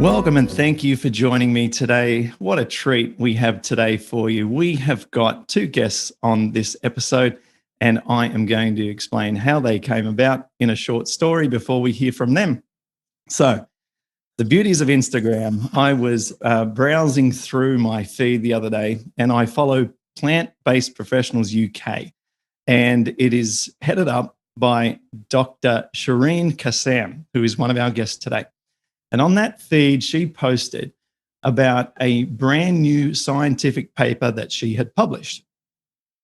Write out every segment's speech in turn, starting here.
Welcome and thank you for joining me today. What a treat we have today for you. We have got two guests on this episode, and I am going to explain how they came about in a short story before we hear from them. So, the beauties of Instagram. I was browsing through my feed the other day, and I follow PlantBased Professionals UK, and it is headed up by Dr. Shireen Kassam, who is one of our guests today. And on that feed, she posted about a brand new scientific paper that she had published.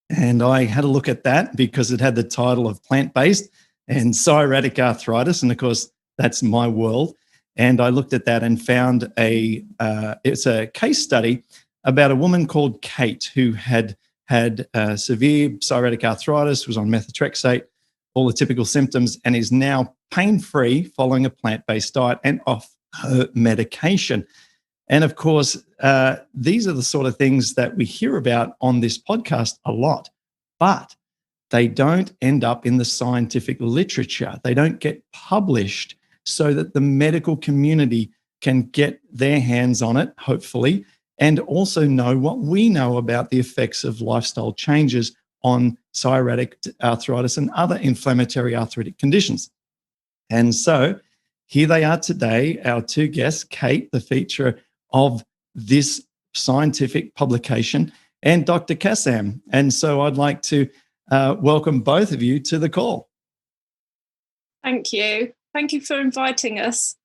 And I had a look at that because it had the title of Plant-Based and Psoriatic Arthritis. And of course, that's my world. And I looked at that and found it's a case study about a woman called Kate who had severe psoriatic arthritis, was on methotrexate, all the typical symptoms, and is now pain-free following a plant-based diet and off her medication. And of course, these are the sort of things that we hear about on this podcast a lot, but they don't end up in the scientific literature. They don't get published so that the medical community can get their hands on it, hopefully, and also know what we know about the effects of lifestyle changes on psoriatic arthritis and other inflammatory arthritic conditions. And so here they are today, our two guests, Kate, the feature of this scientific publication, and Dr. Kassam. And so I'd like to welcome both of you to the call. Thank you. Thank you for inviting us.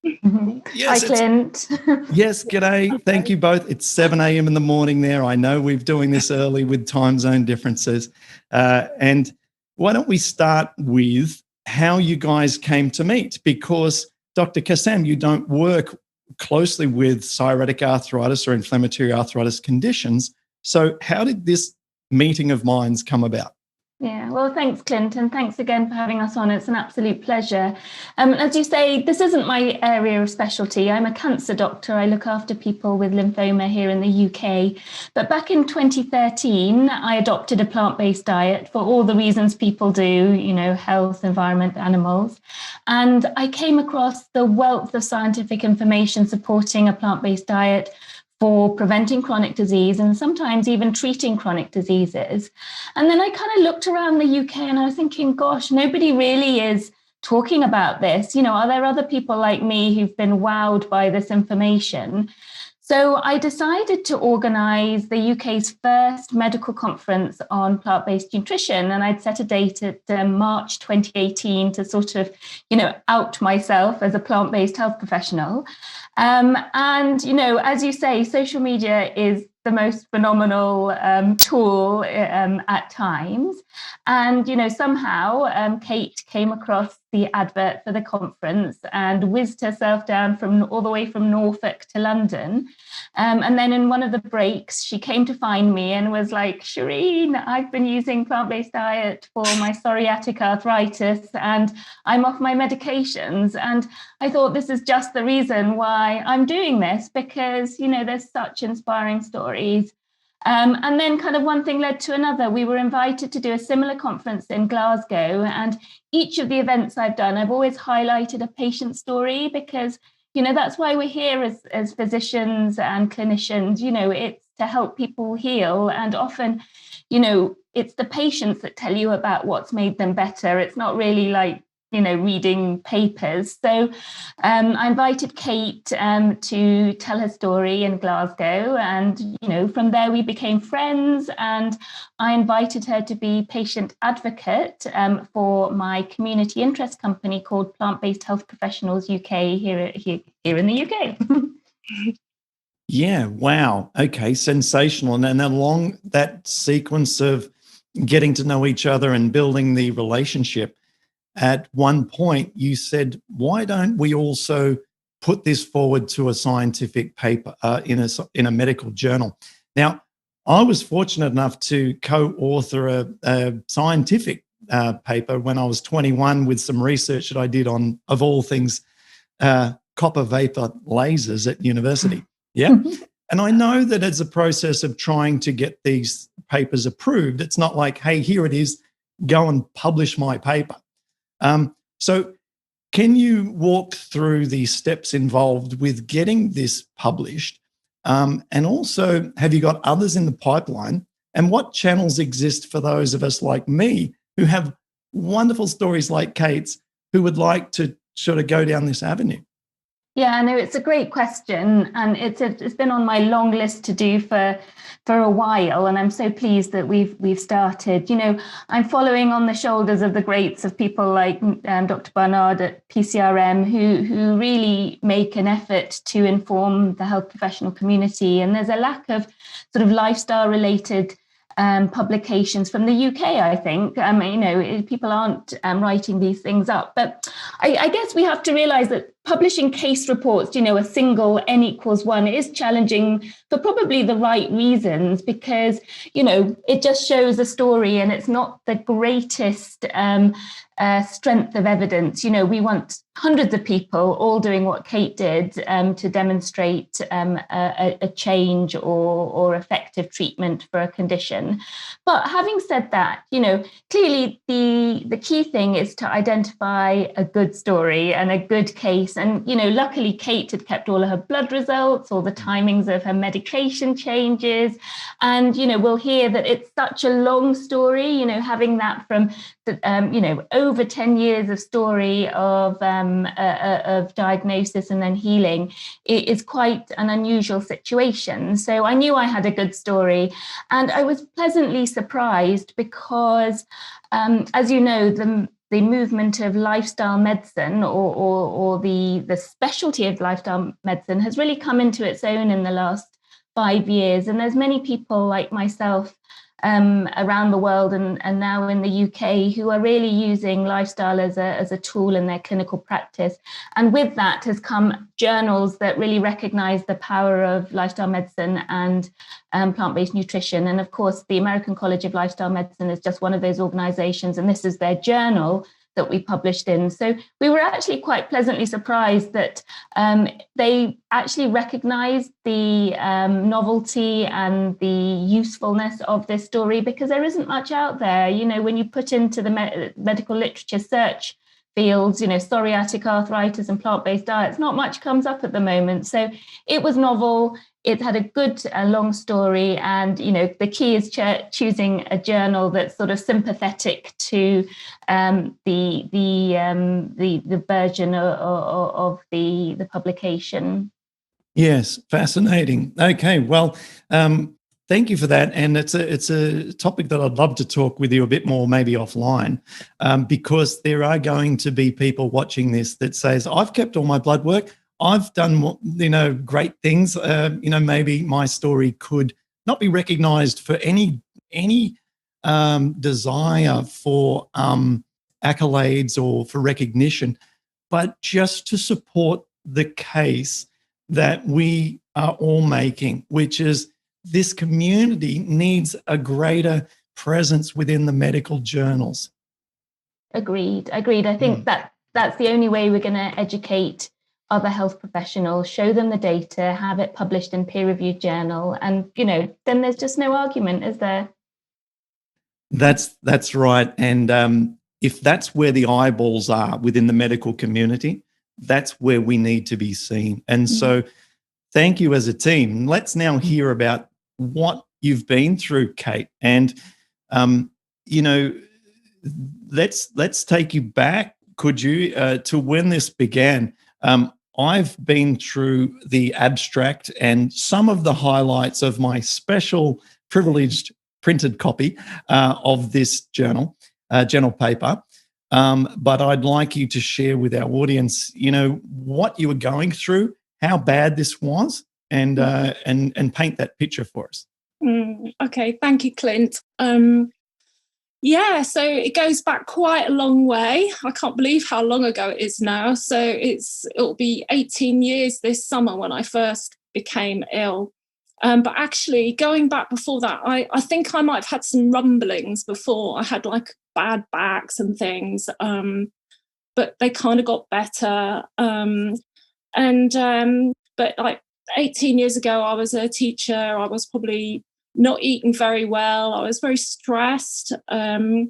Yes, hi, Clint. Yes, g'day. Thank you both. It's 7 a.m. in the morning there. I know we're doing this early with time zone differences. And why don't we start with how you guys came to meet? Because Dr. Kassam, you don't work closely with psoriatic arthritis or inflammatory arthritis conditions. So how did this meeting of minds come about? Yeah, well, thanks, Clint, and thanks again for having us on. It's an absolute pleasure. As you say, this isn't my area of specialty. I'm a cancer doctor. I look after people with lymphoma here in the UK. But back in 2013, I adopted a plant-based diet for all the reasons people do, health, environment, animals. And I came across the wealth of scientific information supporting a plant-based diet for preventing chronic disease and sometimes even treating chronic diseases. And then I kind of looked around the UK and I was thinking, gosh, nobody really is talking about this. Are there other people like me who've been wowed by this information? So I decided to organise the UK's first medical conference on plant-based nutrition. And I'd set a date at March 2018 to sort of, out myself as a plant-based health professional. And, as you say, social media is the most phenomenal tool at times. And, somehow Kate came across the advert for the conference and whizzed herself down all the way from Norfolk to London. And then in one of the breaks, she came to find me and was like, Shireen, I've been using plant-based diet for my psoriatic arthritis and I'm off my medications. And I thought this is just the reason why I'm doing this, because, there's such inspiring stories. And then kind of one thing led to another. We were invited to do a similar conference in Glasgow, and each of the events I've done, I've always highlighted a patient story because, that's why we're here as physicians and clinicians. It's to help people heal. And often, it's the patients that tell you about what's made them better. It's not really like, reading papers. So I invited Kate to tell her story in Glasgow. And, from there we became friends. And I invited her to be patient advocate for my community interest company called Plant-Based Health Professionals UK here in the UK. Yeah, wow. Okay, sensational. And along that sequence of getting to know each other and building the relationship, at one point you said, why don't we also put this forward to a scientific paper in a medical journal? Now, I was fortunate enough to co-author a scientific paper when I was 21 with some research that I did on, of all things, copper vapor lasers at university. Yeah. And I know that it's a process of trying to get these papers approved. It's not like, hey, here it is, go and publish my paper. So can you walk through the steps involved with getting this published? And also, have you got others in the pipeline? And what channels exist for those of us like me who have wonderful stories like Kate's, who would like to sort of go down this avenue? Yeah, I know it's a great question, and it's been on my long list to do for a while, and I'm so pleased that we've started. I'm following on the shoulders of the greats of people like Dr. Barnard at PCRM, who really make an effort to inform the health professional community. And there's a lack of sort of lifestyle related publications from the UK, I think. People aren't writing these things up. But I guess we have to realise that publishing case reports, a single N=1 is challenging for probably the right reasons, because, it just shows a story and it's not the greatest strength of evidence. We want hundreds of people all doing what Kate did to demonstrate a change or effective treatment for a condition. But having said that, clearly the key thing is to identify a good story and a good case. And, luckily Kate had kept all of her blood results, all the timings of her medication changes. And, we'll hear that it's such a long story, having that from, over 10 years of story of diagnosis and then healing. It is quite an unusual situation. So I knew I had a good story, and I was pleasantly surprised because, as you know, the movement of lifestyle medicine or the specialty of lifestyle medicine has really come into its own in the last 5 years. And there's many people like myself around the world and now in the UK who are really using lifestyle as a tool in their clinical practice. And with that has come journals that really recognize the power of lifestyle medicine and plant-based nutrition. And of course, the American College of Lifestyle Medicine is just one of those organizations, and this is their journal that we published in. So we were actually quite pleasantly surprised that they actually recognized the novelty and the usefulness of this story, because there isn't much out there. When you put into the medical literature search fields, psoriatic arthritis and plant-based diets, not much comes up at the moment. So it was novel. It had a good long story, and the key is choosing a journal that's sort of sympathetic to the version of the publication. Yes, fascinating. Okay, well, thank you for that. And it's a topic that I'd love to talk with you a bit more, maybe offline, because there are going to be people watching this that says, I've kept all my blood work. I've done, great things. Maybe my story could not be recognised for any desire for accolades or for recognition, but just to support the case that we are all making, which is this community needs a greater presence within the medical journals. Agreed. I think that's the only way we're going to educate other health professionals, show them the data, have it published in peer-reviewed journal, and then there's just no argument, is there? That's right. And if that's where the eyeballs are within the medical community, that's where we need to be seen. And so thank you as a team. Let's now hear about what you've been through, Kate. And let's take you back, could you, to when this began. I've been through the abstract and some of the highlights of my special privileged printed copy of this journal paper. But I'd like you to share with our audience, what you were going through, how bad this was, and paint that picture for us. Okay, thank you, Clint. So it goes back quite a long way. I can't believe how long ago it is now. So it'll be 18 years this summer when I first became ill. But actually, going back before that, I think I might have had some rumblings before. I had like bad backs and things, but they kind of got better. But like 18 years ago, I was a teacher. I was probably not eating very well. I was very stressed. I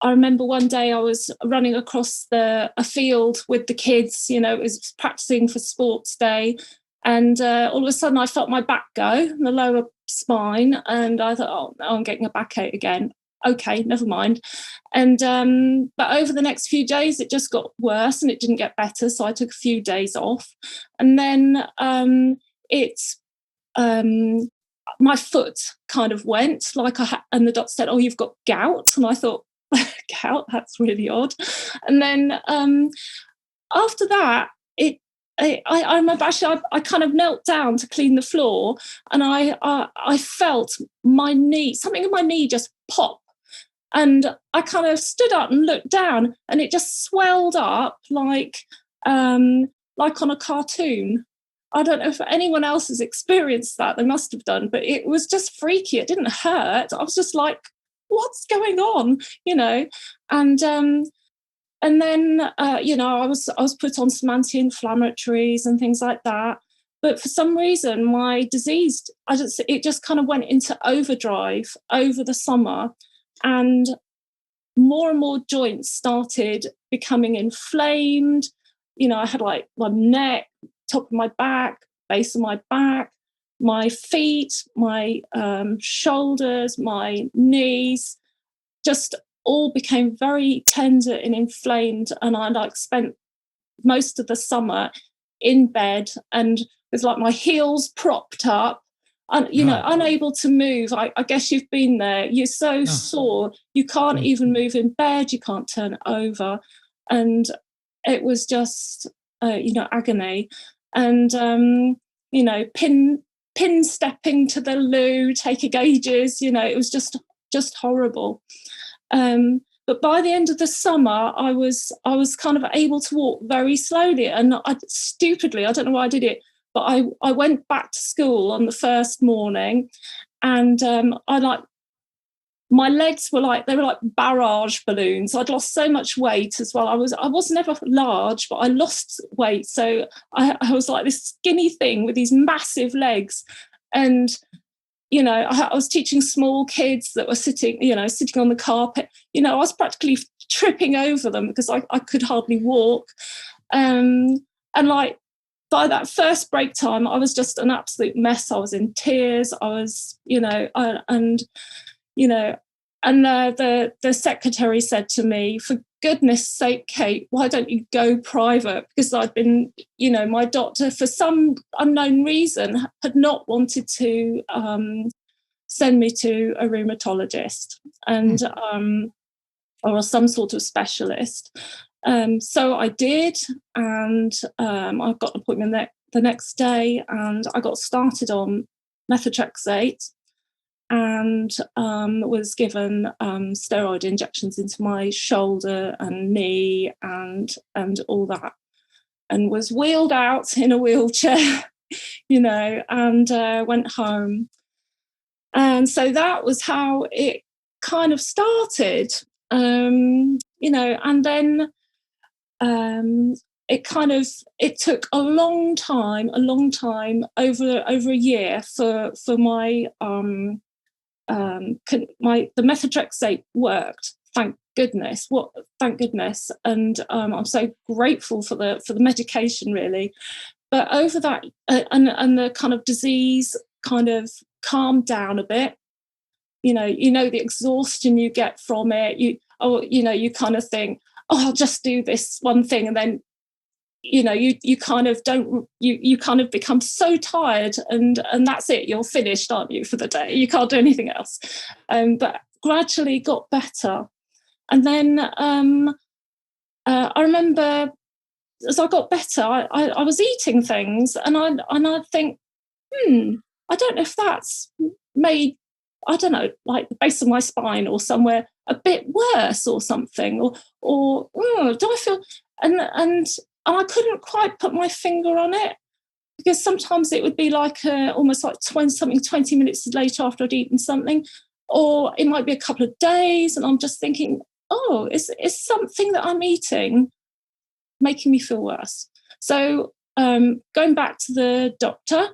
I remember one day I was running across a field with the kids, you know, it was practicing for sports day. And all of a sudden I felt my back go, the lower spine. And I thought, oh, no, I'm getting a backache again. Okay, never mind. And but over the next few days, it just got worse and it didn't get better. So I took a few days off. And then my foot kind of went like and the doctor said, oh, you've got gout. And I thought, gout, that's really odd. And then after that, I remember actually I kind of knelt down to clean the floor, and I felt my knee, something in my knee just pop, and I kind of stood up and looked down, and it just swelled up like on a cartoon. I don't know if anyone else has experienced that. They must have done, but it was just freaky. It didn't hurt. I was just like, what's going on, you know? And then, you know, I was put on some anti-inflammatories and things like that. But for some reason, my disease, it just kind of went into overdrive over the summer. And more joints started becoming inflamed. You know, I had like my neck, top of my back, base of my back, my feet, my shoulders, my knees, just all became very tender and inflamed. And I like spent most of the summer in bed and with like my heels propped up, and you know, unable to move. I guess you've been there. You're so sore, you can't even move in bed, you can't turn over, and it was just you know, agony. And you know, pin stepping to the loo, taking ages, you know, it was just horrible. But by the end of the summer, I was kind of able to walk very slowly, and I don't know why I did it, but I went back to school on the first morning, and my legs were like barrage balloons. I'd lost so much weight as well. I was never large, but I lost weight, so I was like this skinny thing with these massive legs. And you know, I was teaching small kids that were sitting on the carpet. You know, I was practically tripping over them because I could hardly walk. And like by that first break time, I was just an absolute mess. I was in tears. I was, you know, the secretary said to me, for goodness sake, Kate, why don't you go private? Because I'd been, you know, my doctor, for some unknown reason, had not wanted to send me to a rheumatologist or some sort of specialist. So I did, and I got an appointment the next day, and I got started on methotrexate, and was given steroid injections into my shoulder and knee and all that, and was wheeled out in a wheelchair, you know, and went home. And so that was how it kind of started, you know, and then it took a long time, over a year for my the methotrexate worked. Thank goodness. And I'm so grateful for the medication, really. But over that, and the kind of disease kind of calmed down a bit. You know the exhaustion you get from it. You kind of think, oh, I'll just do this one thing, and then you know you kind of don't, you kind of become so tired, and that's it, you're finished, aren't you, for the day? You can't do anything else. But gradually got better. And then I remember as I got better, I was eating things, and I think, I don't know if that's made, I don't know, like the base of my spine or somewhere a bit worse or something, or do I feel, and I couldn't quite put my finger on it, because sometimes it would be like almost like 20 minutes later after I'd eaten something, or it might be a couple of days, and I'm just thinking, oh, is something that I'm eating making me feel worse? So going back to the doctor,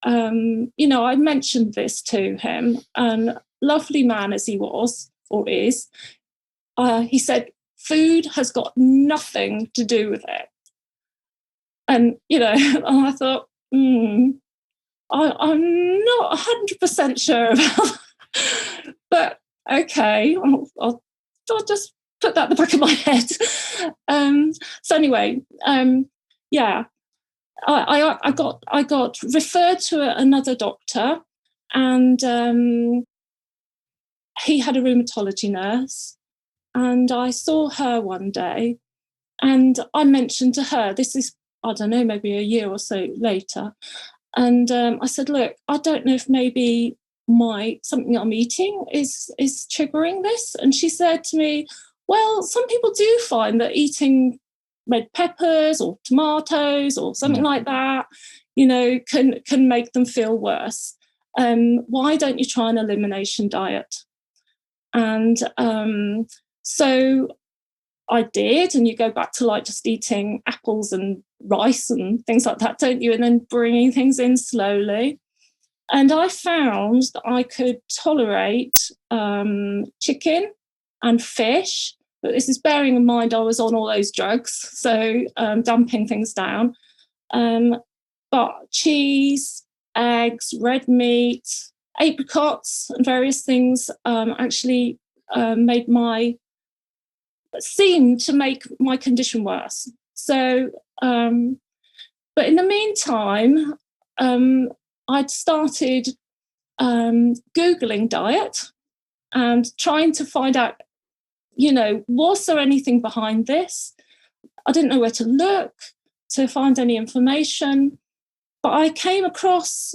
you know, I mentioned this to him, and lovely man as he was or is, he said, food has got nothing to do with it. And, and I thought, I'm not 100% sure about that. But okay, I'll just put that at the back of my head. So anyway, yeah, I got referred to another doctor, and he had a rheumatology nurse, and I saw her one day, and I mentioned to her, this is, I don't know, maybe a year or so later, and I said, look, I don't know if maybe something I'm eating is triggering this. And she said to me, well, some people do find that eating red peppers or tomatoes or something like that, can make them feel worse. Why don't you try an elimination diet? And so I did, and you go back to like just eating apples and rice and things like that, don't you? And then bringing things in slowly. And I found that I could tolerate chicken and fish, but this is bearing in mind I was on all those drugs, so dumping things down. But cheese, eggs, red meat, apricots, and various things actually seemed to make my condition worse. So, but in the meantime, I'd started Googling diet and trying to find out, was there anything behind this? I didn't know where to look to find any information, but I came across,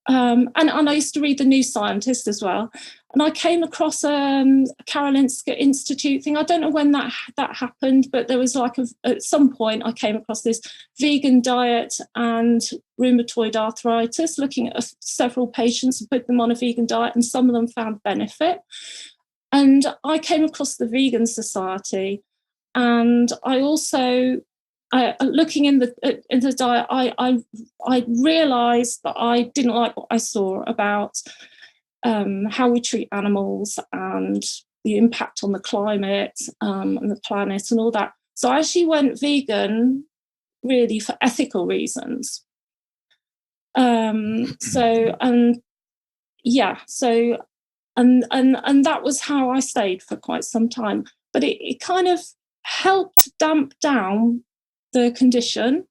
and I used to read the New Scientist as well, and I came across a Karolinska Institute thing. I don't know when that happened, but there was at some point I came across this vegan diet and rheumatoid arthritis, looking at several patients and put them on a vegan diet, and some of them found benefit. And I came across the Vegan Society, and I also, looking in the diet, I realised that I didn't like what I saw about how we treat animals and the impact on the climate and the planet and all that. So I actually went vegan really for ethical reasons. And that was how I stayed for quite some time. But it kind of helped damp down the condition.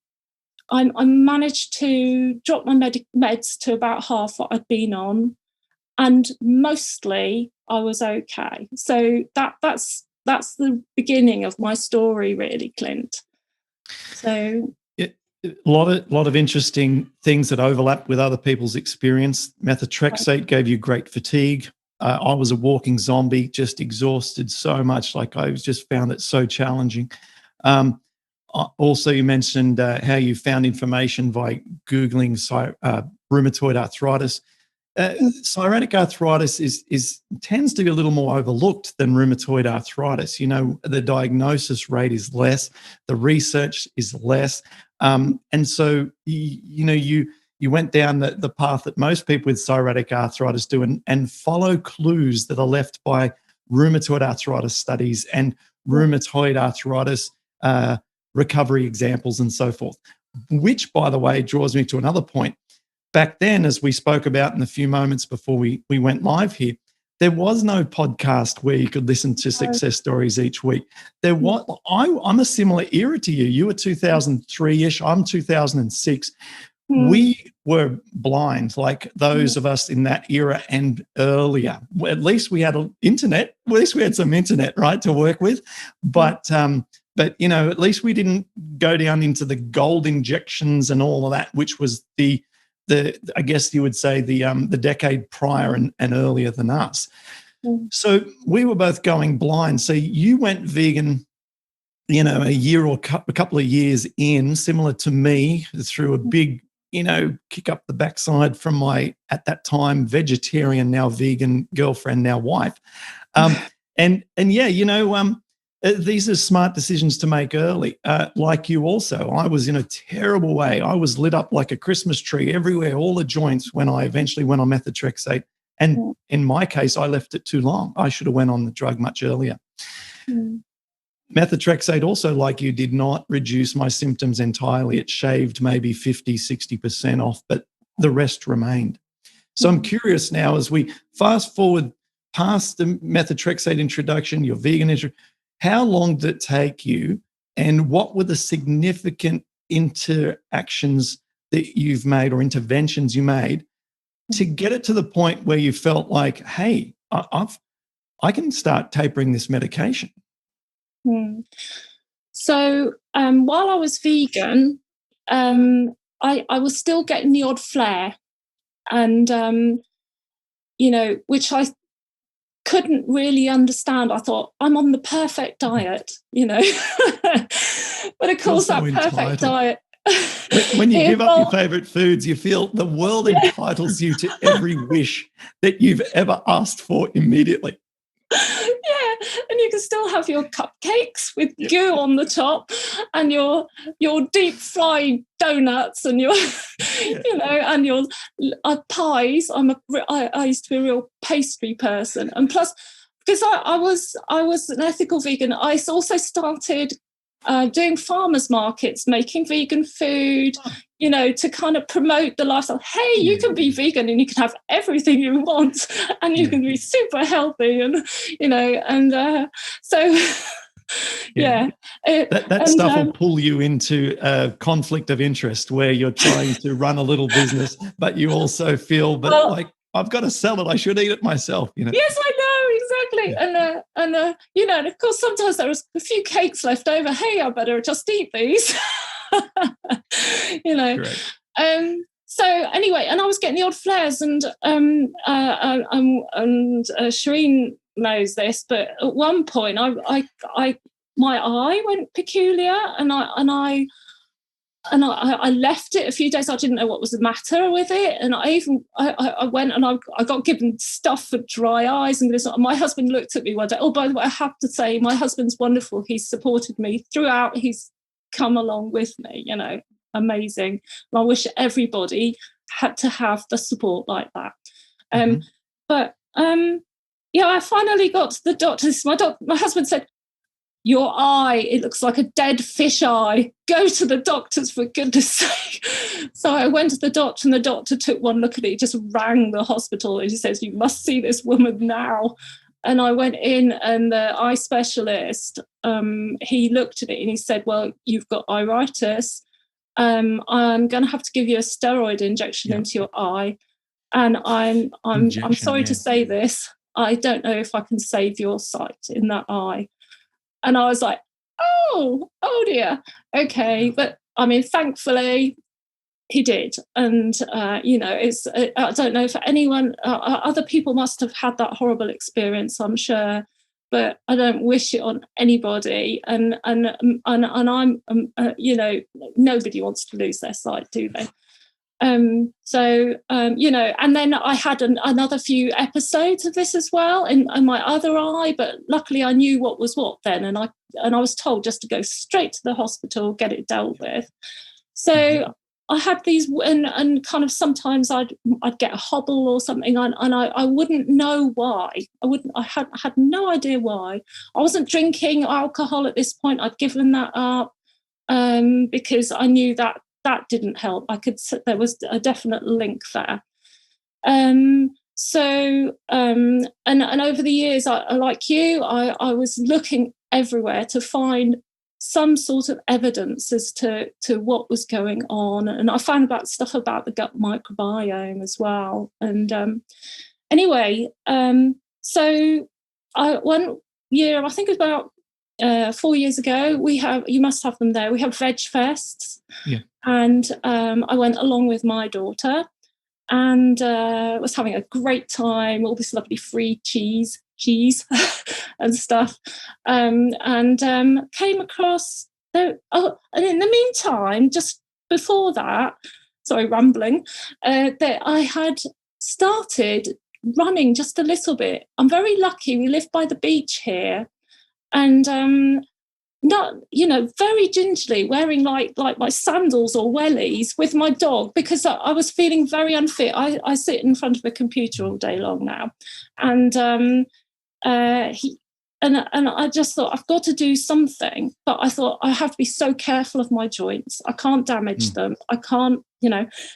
I managed to drop my meds to about half what I'd been on, and mostly I was okay. So that's the beginning of my story, really, Clint. So a lot of interesting things that overlap with other people's experience. Methotrexate gave you great fatigue. I was a walking zombie, just exhausted so much. Like, I just found it so challenging. Also, you mentioned how you found information by Googling rheumatoid arthritis. Psoriatic arthritis tends to be a little more overlooked than rheumatoid arthritis. The diagnosis rate is less, the research is less, and so you went down the path that most people with psoriatic arthritis do, and follow clues that are left by rheumatoid arthritis studies and rheumatoid arthritis recovery examples and so forth, which, by the way, draws me to another point. Back then, as we spoke about in a few moments before we went live here, there was no podcast where you could listen to success stories each week. I'm a similar era to you. You were 2003-ish. I'm 2006. We were blind, like those of us in that era and earlier. At least we had internet. At least we had some internet, right, to work with. But at least we didn't go down into the gold injections and all of that, which was the I guess you would say the decade prior and earlier than us. So we were both going blind. So you went vegan, a year or a couple of years in, similar to me, through a big, kick up the backside from my, at that time, vegetarian, now vegan girlfriend, now wife. These are smart decisions to make early. Like you also, I was in a terrible way. I was lit up like a Christmas tree everywhere, all the joints, when I eventually went on methotrexate And in my case, I left it too long. I should have went on the drug much earlier. Methotrexate also, like you, did not reduce my symptoms entirely. It shaved maybe 50, 60% off, but the rest remained. So I'm curious now, as we fast forward past the methotrexate introduction, your vegan introduction, how long did it take you, and what were the significant interactions that you've made or interventions you made to get it to the point where you felt like, hey, I can start tapering this medication? So while I was vegan, I was still getting the odd flare, and which I couldn't really understand. I thought, I'm on the perfect diet, but of course that perfect diet. When you give up your favorite foods, you feel the world entitles you to every wish that you've ever asked for immediately. Yeah, and you can still have your cupcakes with goo on the top, and your deep fried donuts, and your and your pies. I used to be a real pastry person, and plus, because I was an ethical vegan, I also started doing farmers markets, making vegan food, to kind of promote the lifestyle. Hey, you can be vegan and you can have everything you want, and you can be super healthy, and so that stuff will pull you into a conflict of interest where you're trying to run a little business, but you also feel like, I've got to sell it, I should eat it myself. Yes, I know, exactly. And of course sometimes there was a few cakes left over. Hey, I better just eat these. Correct. So anyway, and I was getting the odd flares, and Shireen knows this, but at one point I my eye went peculiar, and I left it a few days. I didn't know what was the matter with it, and I went and I got given stuff for dry eyes and this. My husband looked at me one day. Oh, by the way, I have to say, my husband's wonderful. He's supported me throughout. He's come along with me. Amazing. And I wish everybody had to have the support like that. But I finally got to the doctor. My husband said, your eye, it looks like a dead fish eye. Go to the doctors, for goodness sake. So I went to the doctor, and the doctor took one look at it. He just rang the hospital, and he says, you must see this woman now. And I went in, and the eye specialist, he looked at it and he said, well, you've got iritis. I'm going to have to give you a steroid injection into your eye. And I'm sorry to say this, I don't know if I can save your sight in that eye. And I was like, oh dear. Okay. But I mean, thankfully he did. And, I don't know if anyone, other people must have had that horrible experience, I'm sure, but I don't wish it on anybody. And I'm, nobody wants to lose their sight, do they? And then I had another few episodes of this as well in my other eye, but luckily I knew what was what then, and I was told just to go straight to the hospital, get it dealt with. So I had these, and kind of sometimes I'd get a hobble or something, and I wouldn't know why. I had no idea why. I wasn't drinking alcohol at this point. I'd given that up because I knew that didn't help. There was a definite link there. And over the years, I like you, I was looking everywhere to find some sort of evidence as to what was going on. And I found stuff about the gut microbiome as well. And so one year, I think it was about 4 years ago, you must have them there, we have Veg Fests. Yeah. And I went along with my daughter, and was having a great time, all this lovely free cheese and stuff, and came across and in the meantime, just before that, sorry, rambling, that I had started running just a little bit. I'm very lucky, we live by the beach here, and not, very gingerly wearing like my sandals or wellies with my dog, because I was feeling very unfit. I sit in front of a computer all day long now, and I just thought, I've got to do something. But I thought, I have to be so careful of my joints. I can't damage them. I can't,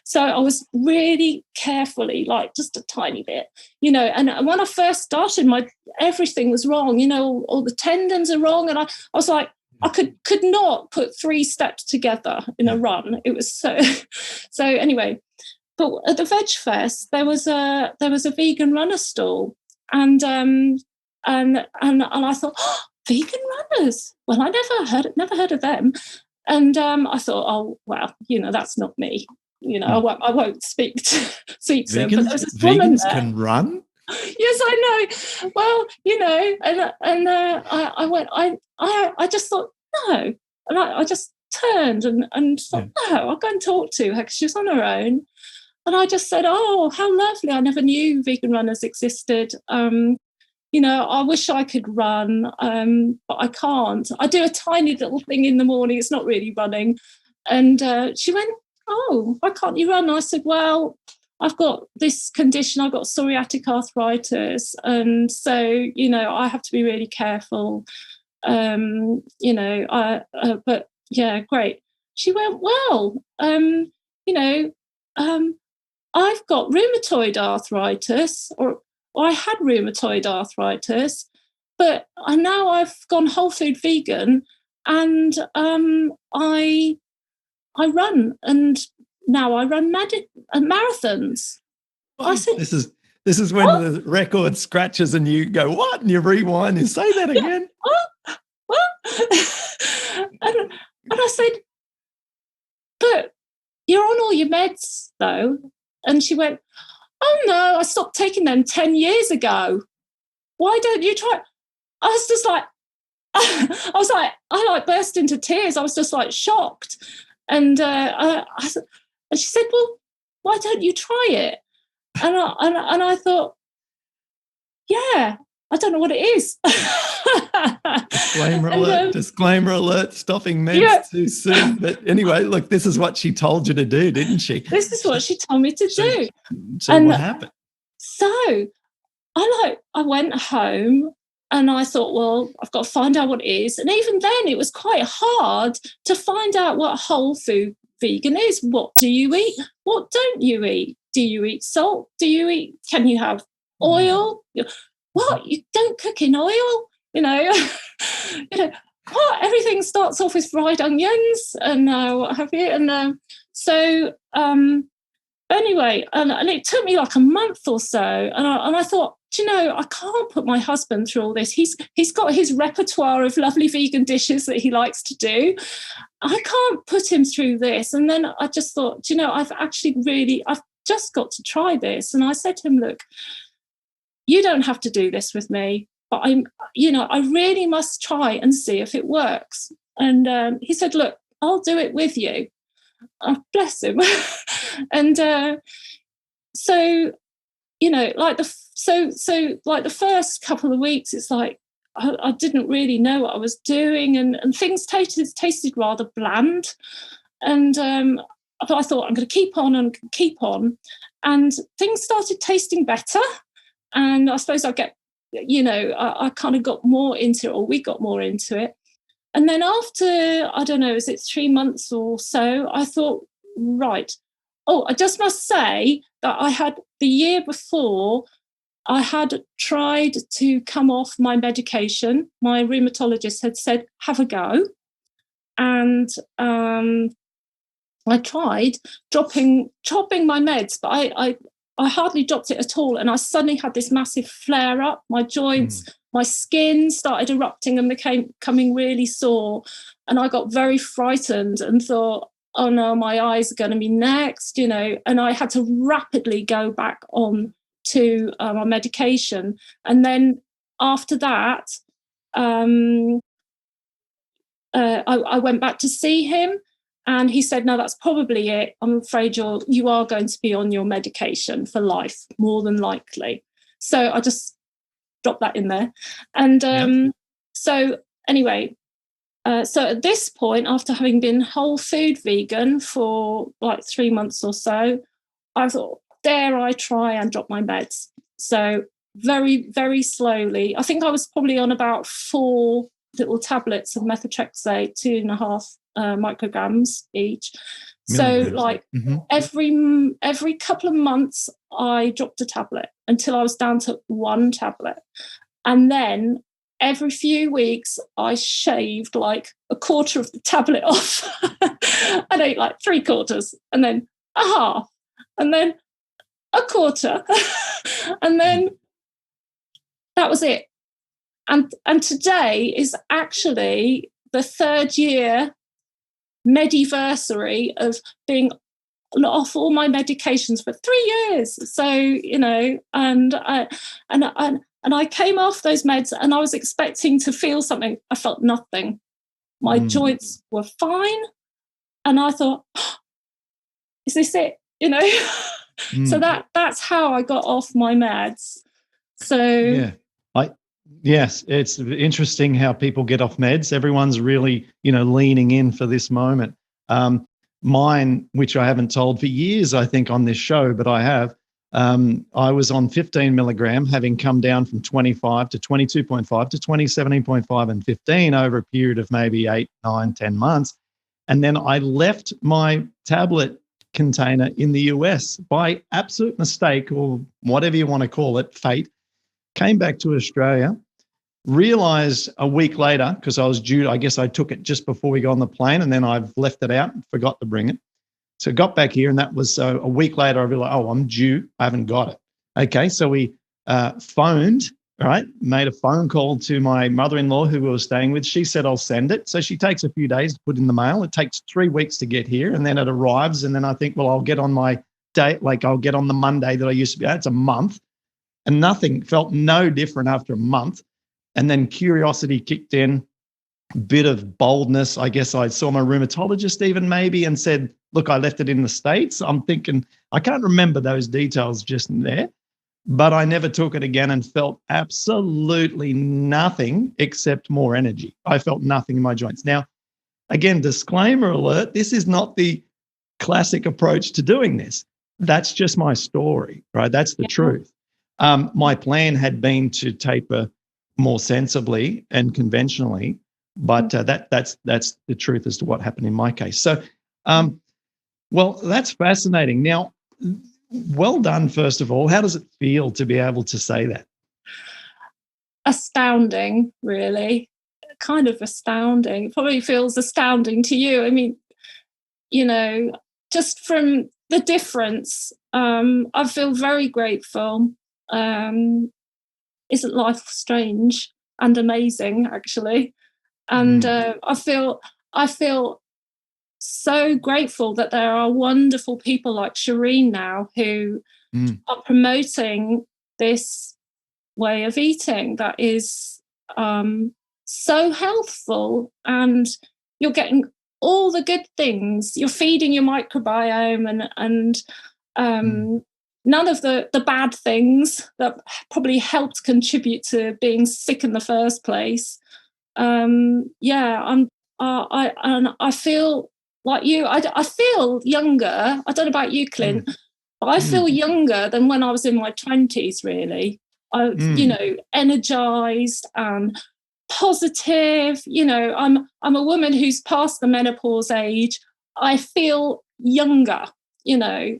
So I was really carefully, like just a tiny bit, And when I first started, everything was wrong. All the tendons are wrong, and I was like, I could not put 3 steps together in a run. It was so. So anyway, but at the Veg Fest, there was a vegan runner stall, and I thought, vegan runners. Well, I never heard of them, and I thought, oh well, that's not me. I won't speak to them. But there was this woman there. Can run. Yes, I know. Well, I went. I just thought no, and I just turned and thought no. I'll go and talk to her because she was on her own, and I just said, oh, how lovely! I never knew vegan runners existed. I wish I could run, but I can't. I do a tiny little thing in the morning. It's not really running. And she went, oh, why can't you run? I said, well, I've got this condition. I've got psoriatic arthritis. And so, I have to be really careful. But yeah, great. She went, well, I've got rheumatoid arthritis, or I had rheumatoid arthritis, but now I've gone whole food vegan, and I run, and now I run marathons. Oh, I said, this is when the record scratches and you go, what? And you rewind and say that again. and I said, but you're on all your meds though. And she went, oh no, I stopped taking them 10 years ago. Why don't you try? I was just like, I burst into tears. I was just like shocked. And and she said, well, why don't you try it? And I thought, yeah, I don't know what it is. Disclaimer alert, stopping meds too soon. But anyway, look, this is what she told you to do, didn't she? This is what she told me to do. So what happened? So I went home and I thought, well, I've got to find out what it is. And even then it was quite hard to find out what whole food vegan is. What do you eat? What don't you eat? Do you eat salt? Can you have oil? What? You don't cook in oil? What? Everything starts off with fried onions and what have you. And anyway, and it took me like a month or so. And I thought, I can't put my husband through all this. He's got his repertoire of lovely vegan dishes that he likes to do. I can't put him through this. And then I just thought, I've just got to try this. And I said to him, look, you don't have to do this with me, but I really must try and see if it works. And he said, look, I'll do it with you. Oh, bless him. And so the first couple of weeks, it's like I didn't really know what I was doing, and things tasted rather bland. And but I thought, I'm going to keep on, and things started tasting better. And I suppose I kind of got more into it, or we got more into it. And then after, I don't know, is it 3 months or so, I thought, right. Oh, I just must say that I had, the year before, I had tried to come off my medication. My rheumatologist had said, have a go. And I tried chopping my meds, but I hardly dropped it at all. And I suddenly had this massive flare up. My joints, my skin started erupting and becoming really sore. And I got very frightened and thought, oh no, my eyes are going to be next, and I had to rapidly go back on to my medication. And then after that, I went back to see him, and he said, no, that's probably it. I'm afraid you are going to be on your medication for life, more than likely. So I just dropped that in there. And so anyway, So at this point, after having been whole food vegan for like 3 months or so, I thought, dare I try and drop my meds? So very, very slowly. I think I was probably on about 4 little tablets of methotrexate, 2.5 micrograms each. So like every couple of months, I dropped a tablet until I was down to 1 tablet. And then every few weeks, I shaved like a quarter of the tablet off. I'd ate like 3/4 and then a half and then a quarter. And then that was it. And today is actually the 3rd year mediversary of being off all my medications for 3 years. So, you know, and I came off those meds and I was expecting to feel something. I felt nothing. My joints were fine. And I thought, oh, is this it? You know? So that's how I got off my meds. So yes, it's interesting how people get off meds. Everyone's really, you know, leaning in for this moment. Mine, which I haven't told for years, I think, on this show, but I have. I was on 15 milligram, having come down from 25 to 22.5 to 17.5 and 15 over a period of maybe 8, 9, 10 months. And then I left my tablet container in the US by absolute mistake, or whatever you want to call it, fate. Came back to Australia, realized a week later, because I was due, I guess I took it just before we got on the plane, and then I've left it out and forgot to bring it. So got back here, and that was a week later. I realized, oh, I'm due. I haven't got it. Okay, so we phoned, right? Made a phone call to my mother-in-law who we were staying with. She said, I'll send it. So she takes a few days to put in the mail. It takes 3 weeks to get here, and then it arrives. And then I think, well, I'll get on my date, like I'll get on the Monday that I used to be. It's a month. And nothing, felt no different after a month. And then curiosity kicked in, bit of boldness. I guess I saw my rheumatologist even maybe and said, look, I left it in the States. I'm thinking, I can't remember those details just there, but I never took it again and felt absolutely nothing except more energy. I felt nothing in my joints. Now, again, disclaimer alert, this is not the classic approach to doing this. That's just my story, right? That's the truth. My plan had been to taper more sensibly and conventionally, but that's the truth as to what happened in my case. So, well, that's fascinating. Now, well done, first of all. How does it feel to be able to say that? Astounding, really. Kind of astounding. It probably feels astounding to you. I mean, you know, just from the difference, I feel very grateful. Isn't life strange and amazing, actually? And I feel so grateful that there are wonderful people like Shireen now who are promoting this way of eating that is so healthful, and you're getting all the good things. You're feeding your microbiome and none of the bad things that probably helped contribute to being sick in the first place. I feel like you. I feel younger. I don't know about you, Clint, but I feel younger than when I was in my 20s. Really, you know, energized and positive. You know, I'm a woman who's past the menopause age. I feel younger. You know.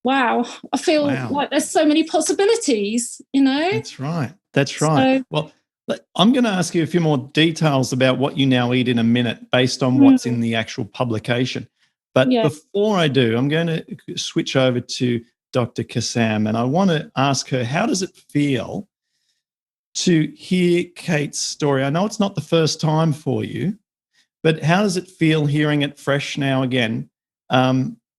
Wow, I feel like there's so many possibilities, you know? That's right. So, well, I'm going to ask you a few more details about what you now eat in a minute based on what's in the actual publication. But before I do, I'm going to switch over to Dr. Kassam, and I want to ask her, how does it feel to hear Kate's story? I know it's not the first time for you, but how does it feel hearing it fresh now again,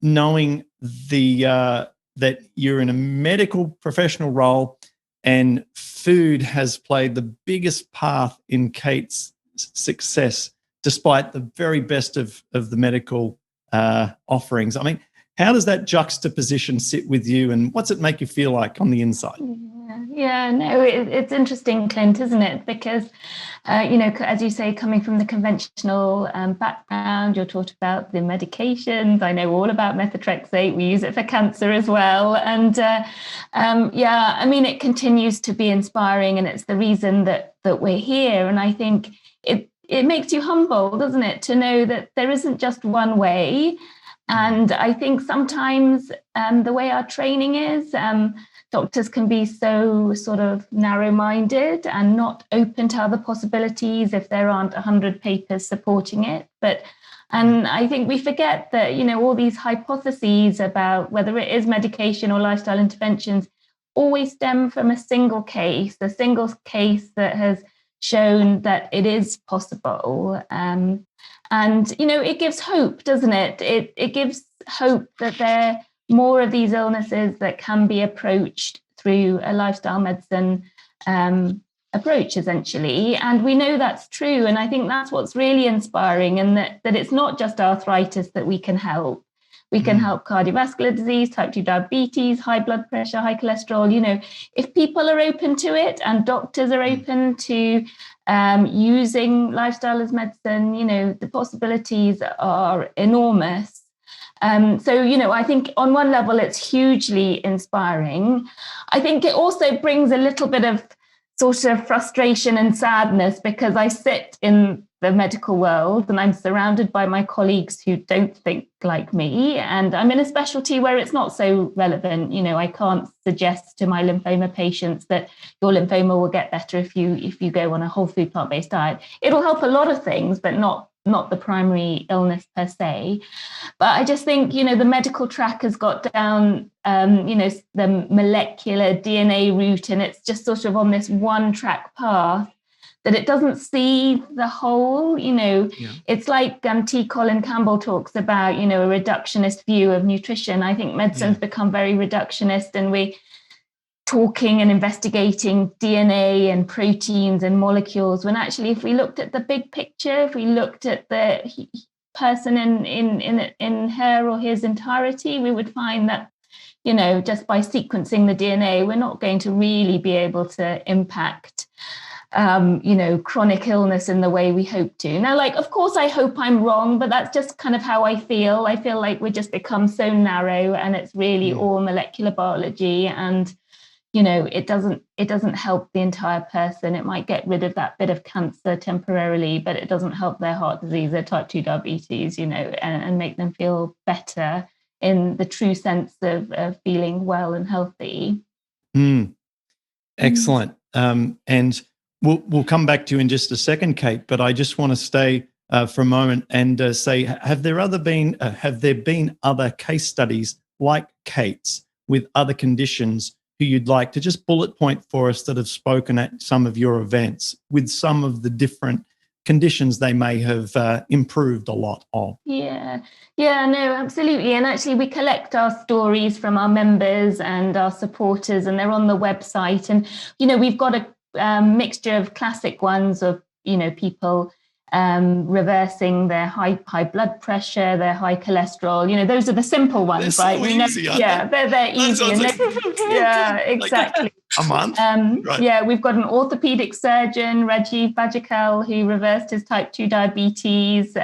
knowing that you're in a medical professional role and food has played the biggest part in Kate's success, despite the very best of the medical offerings? I mean, how does that juxtaposition sit with you, and what's it make you feel like on the inside? Yeah, no, it's interesting, Clint, isn't it? Because, as you say, coming from the conventional background, you're taught about the medications. I know all about methotrexate. We use it for cancer as well. And it continues to be inspiring. And it's the reason that we're here. And I think it makes you humble, doesn't it, to know that there isn't just one way. And I think sometimes the way our training is, doctors can be so sort of narrow-minded and not open to other possibilities if there aren't 100 papers supporting it. And I think we forget that, all these hypotheses about whether it is medication or lifestyle interventions always stem from a single case that has shown that it is possible. And it gives hope, doesn't it? It gives hope that there are more of these illnesses that can be approached through a lifestyle medicine approach, essentially. And we know that's true. And I think that's what's really inspiring, and that it's not just arthritis that we can help. We can help cardiovascular disease, type 2 diabetes, high blood pressure, high cholesterol. If people are open to it and doctors are open to using lifestyle as medicine, the possibilities are enormous. I think on one level, it's hugely inspiring. I think it also brings a little bit of sort of frustration and sadness, because I sit in the medical world and I'm surrounded by my colleagues who don't think like me. And I'm in a specialty where it's not so relevant. I can't suggest to my lymphoma patients that your lymphoma will get better if you go on a whole food plant-based diet. It'll help a lot of things, but not the primary illness per se. But I just think, the medical track has got down, the molecular DNA route, and it's just sort of on this one track path that it doesn't see the whole. It's like T. Colin Campbell talks about, a reductionist view of nutrition. I think medicine's become very reductionist, and we're talking and investigating DNA and proteins and molecules, when actually, if we looked at the big picture, if we looked at the person in her or his entirety, we would find that, just by sequencing the DNA, we're not going to really be able to impact chronic illness in the way we hope to. Now, of course, I hope I'm wrong, but that's just kind of how I feel. I feel like we just become so narrow, and it's really all molecular biology, and it doesn't help the entire person. It might get rid of that bit of cancer temporarily, but it doesn't help their heart disease, their type 2 diabetes, and make them feel better in the true sense of feeling well and healthy. Excellent. And we'll come back to you in just a second, Kate, but I just want to stay for a moment and say, have there been other case studies like Kate's with other conditions who you'd like to just bullet point for us that have spoken at some of your events with some of the different conditions they may have improved a lot of? Yeah, no, absolutely. And actually, we collect our stories from our members and our supporters, and they're on the website. And, we've got a mixture of classic ones of, people reversing their high blood pressure, their high cholesterol. Those are the simple ones, they're right? So easy, they're easy. Exactly. A month. Right. Yeah, we've got an orthopedic surgeon, Rajiv Bajikal, who reversed his type 2 diabetes.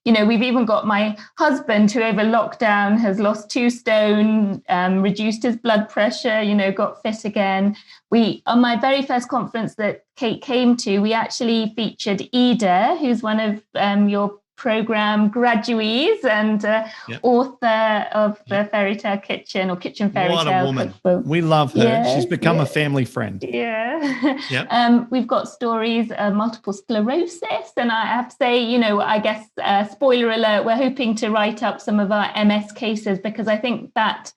We've even got my husband, who over lockdown has lost 2 stone, reduced his blood pressure, got fit again. On my very first conference that Kate came to, we actually featured Ida, who's one of your program graduates and author of the Fairy Tale Kitchen, or Kitchen Fairy Tale. What a woman. Cookbook. We love her. Yeah, she's become a family friend. Yeah. Yep. We've got stories of multiple sclerosis. And I have to say, I guess, spoiler alert, we're hoping to write up some of our MS cases, because I think that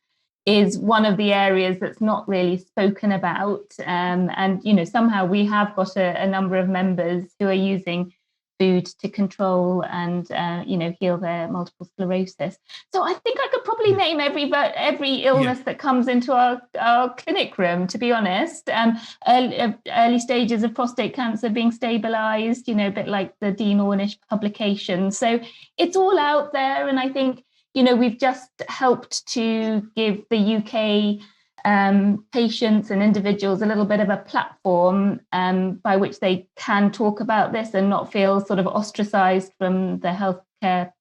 is one of the areas that's not really spoken about. And, somehow we have got a number of members who are using food to control and heal their multiple sclerosis. So I think I could probably name every illness that comes into our clinic room, to be honest. Early stages of prostate cancer being stabilized, a bit like the Dean Ornish publication. So it's all out there, and I think we've just helped to give the UK patients and individuals a little bit of a platform by which they can talk about this and not feel sort of ostracized from the healthcare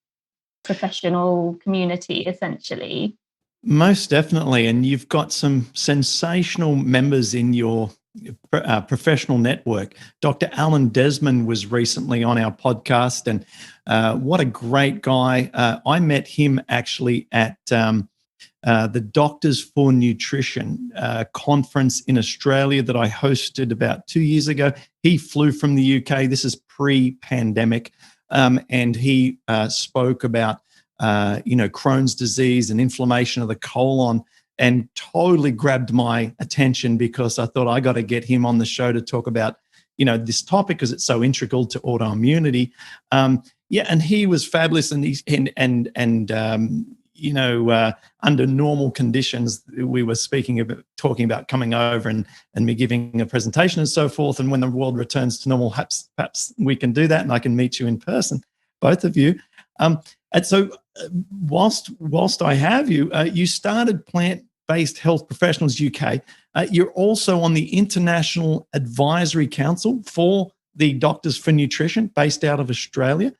professional community, essentially. Most definitely. And you've got some sensational members in your professional network. Dr. Alan Desmond was recently on our podcast, and what a great guy. I met him actually at the Doctors for Nutrition conference in Australia that I hosted about 2 years ago. He flew from the UK. This is pre-pandemic. And he spoke about, Crohn's disease and inflammation of the colon, and totally grabbed my attention because I thought I got to get him on the show to talk about, this topic because it's so integral to autoimmunity. And he was fabulous, and under normal conditions, we were talking about coming over and me giving a presentation and so forth. And when the world returns to normal, perhaps we can do that, and I can meet you in person, both of you. And so, whilst I have you, you started PlantBased Health Professionals UK. You're also on the International Advisory Council for the Doctors for Nutrition, based out of Australia.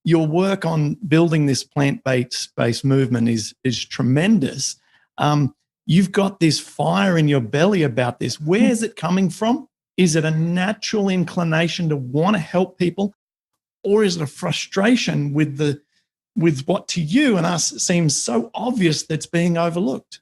Your work on building this plant-based movement is tremendous. You've got this fire in your belly about this. Where is it coming from? Is it a natural inclination to want to help people, or is it a frustration with what to you and us seems so obvious that's being overlooked?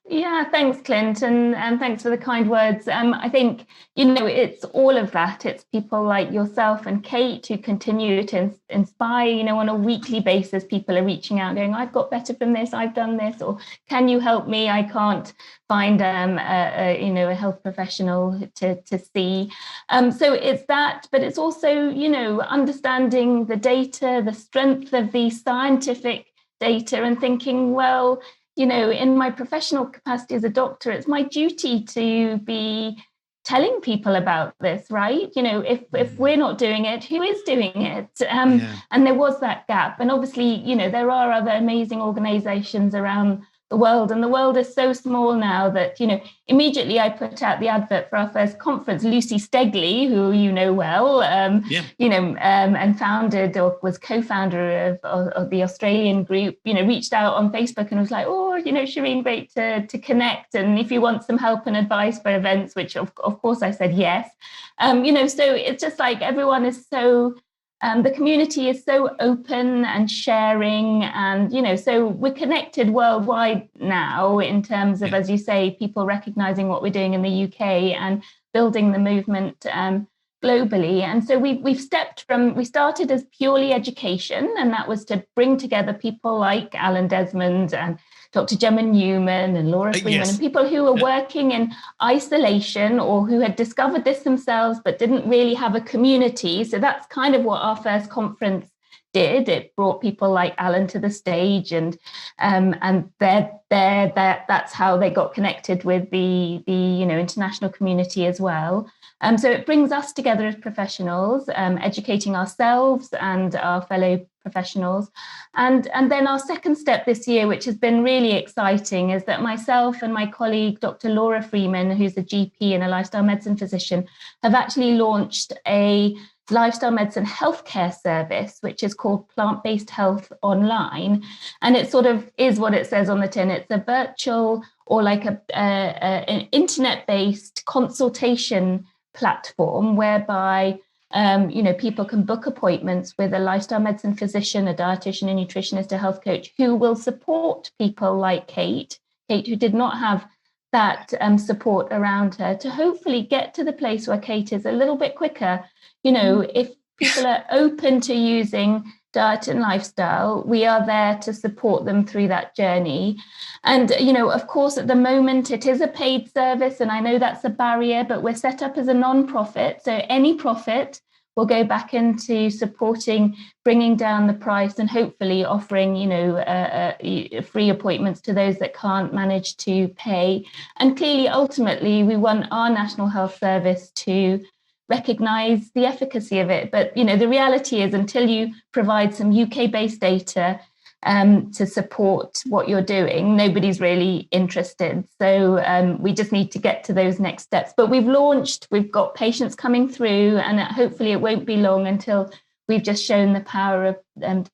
Yeah, thanks, Clint, and thanks for the kind words. I think, it's all of that. It's people like yourself and Kate who continue to inspire, on a weekly basis. People are reaching out going, I've got better from this, I've done this, or can you help me? I can't find a health professional to see. So it's that, but it's also, understanding the data, the strength of the scientific data, and thinking, well, in my professional capacity as a doctor, it's my duty to be telling people about this, right? If we're not doing it, who is doing it? And there was that gap. And obviously, there are other amazing organizations around the world, and the world is so small now that, immediately I put out the advert for our first conference. Lucy Stegley, who you know well, and founded or was co-founder of the Australian group, reached out on Facebook and was like, Shireen, great to connect. And if you want some help and advice for events, which of course I said yes. So it's just like everyone is so, the community is so open and sharing, and so we're connected worldwide now in terms of, as you say, people recognizing what we're doing in the UK and building the movement globally. And so we started as purely education, and that was to bring together people like Alan Desmond and Dr. Gemma Newman and Laura Freeman, and people who were working in isolation or who had discovered this themselves but didn't really have a community. So that's kind of what our first conference did. It brought people like Alan to the stage, and that's how they got connected with the international community as well. So it brings us together as professionals, educating ourselves and our fellow professionals. And then our second step this year, which has been really exciting, is that myself and my colleague, Dr. Laura Freeman, who's a GP and a lifestyle medicine physician, have actually launched a lifestyle medicine healthcare service, which is called PlantBased Health Online. And it sort of is what it says on the tin. It's a virtual or like an internet-based consultation platform whereby people can book appointments with a lifestyle medicine physician, a dietitian, a nutritionist, a health coach who will support people like Kate, who did not have that support around her, to hopefully get to the place where Kate is a little bit quicker. If people are open to using diet and lifestyle, we are there to support them through that journey. And, of course, at the moment, it is a paid service, and I know that's a barrier, but we're set up as a non-profit. So any profit will go back into supporting, bringing down the price, and hopefully offering, free appointments to those that can't manage to pay. And clearly, ultimately, we want our National Health Service to recognise the efficacy of it. But, the reality is, until you provide some UK-based data to support what you're doing, nobody's really interested. So we just need to get to those next steps. But we've got patients coming through, and hopefully it won't be long until we've just shown the power of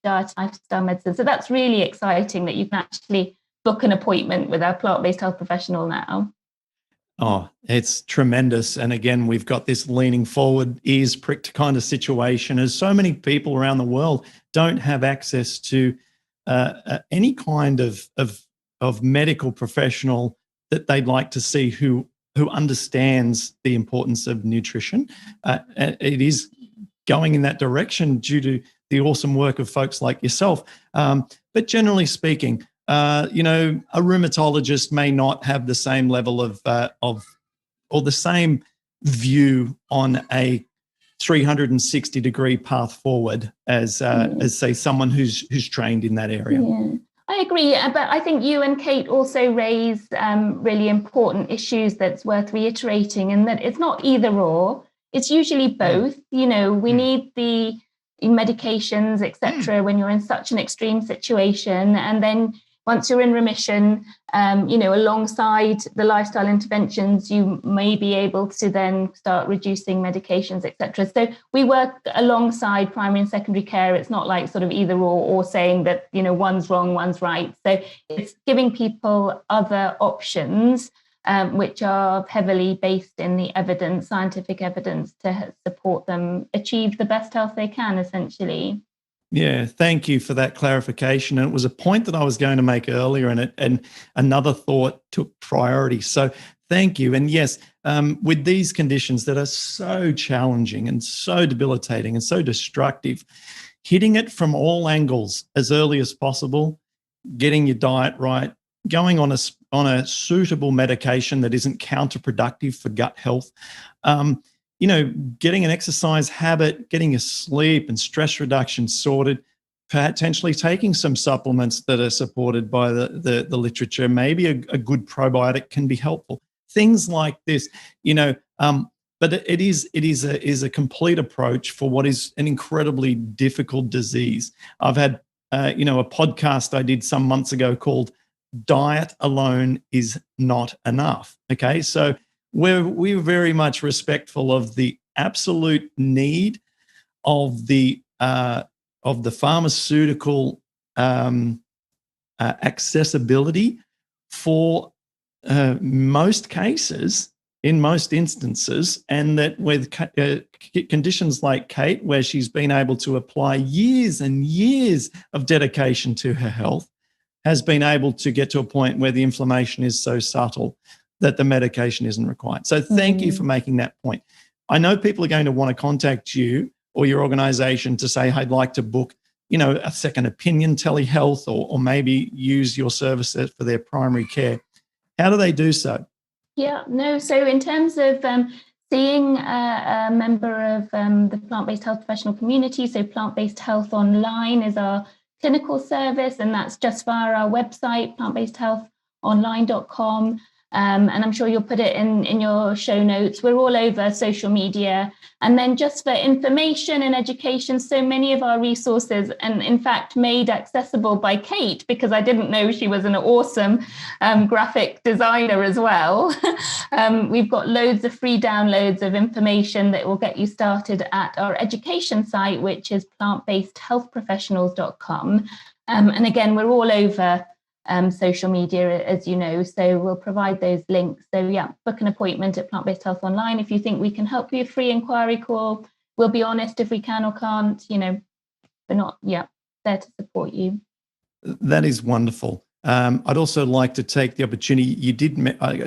diet and lifestyle medicine. So that's really exciting that you can actually book an appointment with our plant-based health professional now. Oh, it's tremendous. And again, we've got this leaning forward, ears pricked kind of situation, as so many people around the world don't have access to any kind of medical professional that they'd like to see who understands the importance of nutrition. It is going in that direction due to the awesome work of folks like yourself. But generally speaking, a rheumatologist may not have the same level of or the same view on a 360-degree path forward as say someone who's trained in that area. Yeah, I agree. But I think you and Kate also raise really important issues that's worth reiterating, and that it's not either or. It's usually both. We need the medications, etc., when you're in such an extreme situation, and then once you're in remission, alongside the lifestyle interventions, you may be able to then start reducing medications, etc. So we work alongside primary and secondary care. It's not like sort of either or saying that, one's wrong, one's right. So it's giving people other options, which are heavily based in the evidence, scientific evidence, to support them achieve the best health they can, essentially. Yeah, thank you for that clarification. And it was a point that I was going to make earlier, and another thought took priority. So thank you. And yes, with these conditions that are so challenging and so debilitating and so destructive, hitting it from all angles as early as possible, getting your diet right, going on a suitable medication that isn't counterproductive for gut health, getting an exercise habit, getting your sleep and stress reduction sorted, potentially taking some supplements that are supported by the literature. Maybe a good probiotic can be helpful. Things like this, but it is a complete approach for what is an incredibly difficult disease. I've had, a podcast I did some months ago called "Diet Alone is Not Enough." Okay, so we're very much respectful of the absolute need of the pharmaceutical accessibility for most cases, in most instances, and that with conditions like Kate, where she's been able to apply years and years of dedication to her health, has been able to get to a point where the inflammation is so subtle that the medication isn't required. So thank you for making that point. I know people are going to want to contact you or your organization to say, I'd like to book, a second opinion telehealth, or maybe use your services for their primary care. How do they do so? Yeah, no. So in terms of seeing a member of the plant-based health professional community, so Plant-Based Health Online is our clinical service, and that's just via our website, plantbasedhealthonline.com. And I'm sure you'll put it in your show notes. We're all over social media. And then just for information and education, so many of our resources, and in fact made accessible by Kate, because I didn't know she was an awesome graphic designer as well. We've got loads of free downloads of information that will get you started at our education site, which is plantbasedhealthprofessionals.com. And again, we're all over social media, as you know, so we'll provide those links. So yeah, book an appointment at Plant-Based Health Online. If you think we can help you, a free inquiry call. We'll be honest if we can or can't, we're not there to support you. That is wonderful. I'd also like to take the opportunity, you did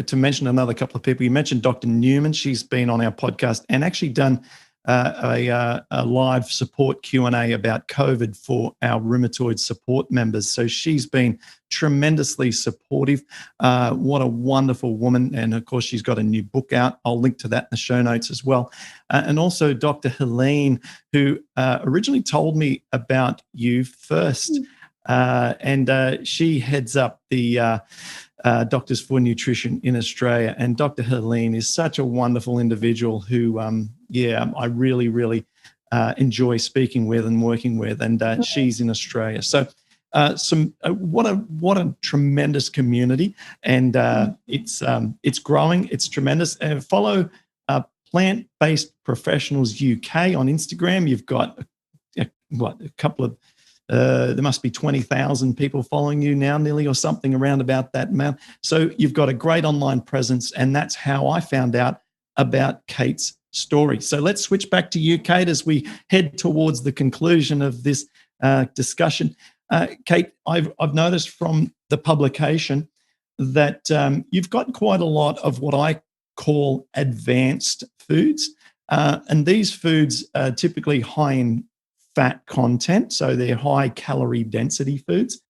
to mention another couple of people. You mentioned Dr. Newman. She's been on our podcast and actually done a live support Q&A about COVID for our rheumatoid support members. So she's been tremendously supportive. What a wonderful woman. And of course, she's got a new book out. I'll link to that in the show notes as well. And also Dr. Helene, who originally told me about you first. And she heads up the Doctors for Nutrition in Australia. And Dr. Helene is such a wonderful individual who, I really, really enjoy speaking with and working with. And she's in Australia. So What a tremendous community, and it's growing. It's tremendous. Follow Plant-Based Professionals UK on Instagram. You've got a couple of there must be 20,000 people following you now, nearly, or something around about that amount. So you've got a great online presence, and that's how I found out about Kate's story. So let's switch back to you, Kate, as we head towards the conclusion of this discussion. Kate, I've noticed from the publication that you've got quite a lot of what I call advanced foods, and these foods are typically high in fat content, so they're high calorie density foods.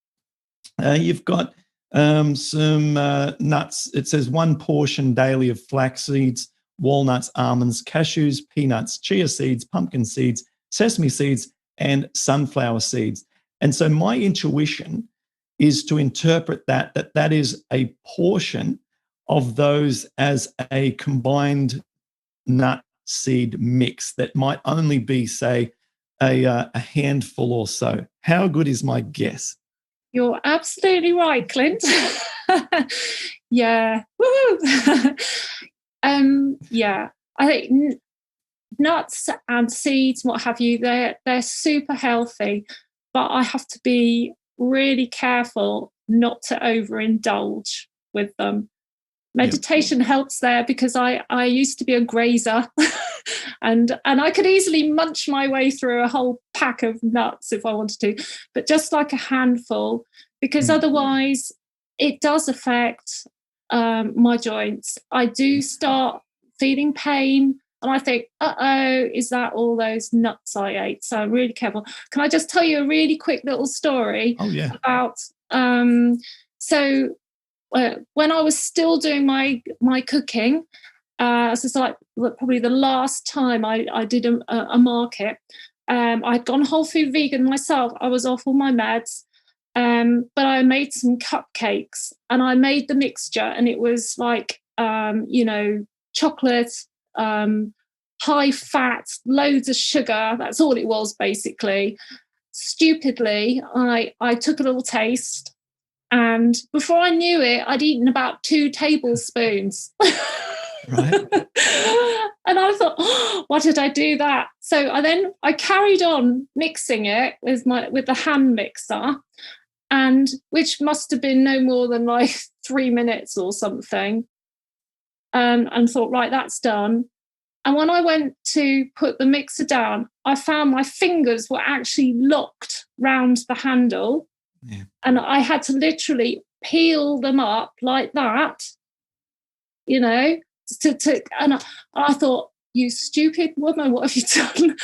You've got some nuts. It says 1 portion daily of flax seeds, walnuts, almonds, cashews, peanuts, chia seeds, pumpkin seeds, sesame seeds, and sunflower seeds. And so my intuition is to interpret that is a portion of those as a combined nut seed mix that might only be, say, a handful or so. How good is my guess? You're absolutely right, Clint. Yeah. Woo-hoo. Yeah. I think nuts and seeds, what have you, they're super healthy, but I have to be really careful not to overindulge with them. Meditation helps there, because I used to be a grazer and I could easily munch my way through a whole pack of nuts if I wanted to, but just like a handful, because otherwise it does affect my joints. I do start feeling pain, and I think, is that all those nuts I ate? So I'm really careful. Can I just tell you a really quick little story about when I was still doing my cooking, this is like probably the last time I did a market. I'd gone whole food vegan myself. I was off all my meds, but I made some cupcakes, and I made the mixture, and it was like, chocolate, high fat, loads of sugar. That's all it was, basically. Stupidly, I took a little taste, and before I knew it, I'd eaten about 2 tablespoons. Right. And I thought, why did I do that? So I carried on mixing it with the hand mixer, and which must have been no more than like 3 minutes or something. And thought, right, that's done. And when I went to put the mixer down, I found my fingers were actually locked round the handle. Yeah. And I had to literally peel them up like that, and I thought, you stupid woman, what have you done?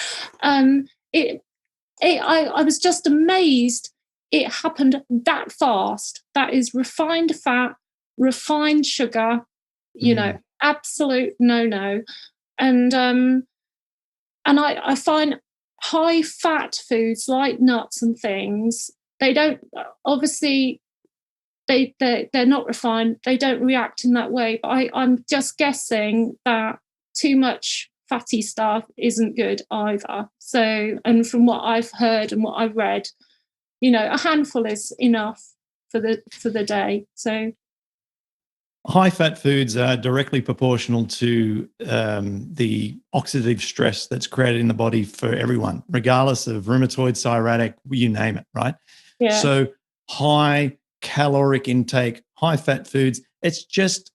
I was just amazed it happened that fast. That is refined fat, refined sugar, absolute no. And I find high fat foods like nuts and things, they don't, obviously they're not refined, they don't react in that way, but I'm just guessing that too much fatty stuff isn't good either. So, and from what I've heard and what I've read, a handful is enough for the day. So high fat foods are directly proportional to the oxidative stress that's created in the body for everyone, regardless of rheumatoid, psoriatic, you name it, right? Yeah. So high caloric intake, high fat foods, it's just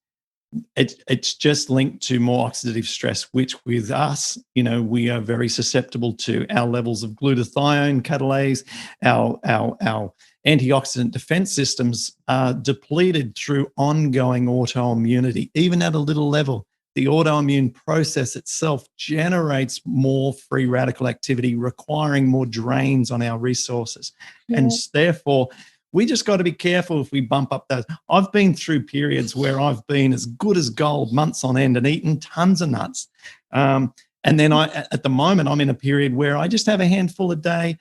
linked to more oxidative stress, which with us, we are very susceptible to. Our levels of glutathione, catalase, our antioxidant defense systems are depleted through ongoing autoimmunity. Even at a little level, the autoimmune process itself generates more free radical activity, requiring more drains on our resources. Yeah. And therefore, we just got to be careful if we bump up those. I've been through periods where I've been as good as gold months on end and eaten tons of nuts. And then at the moment, I'm in a period where I just have a handful a day,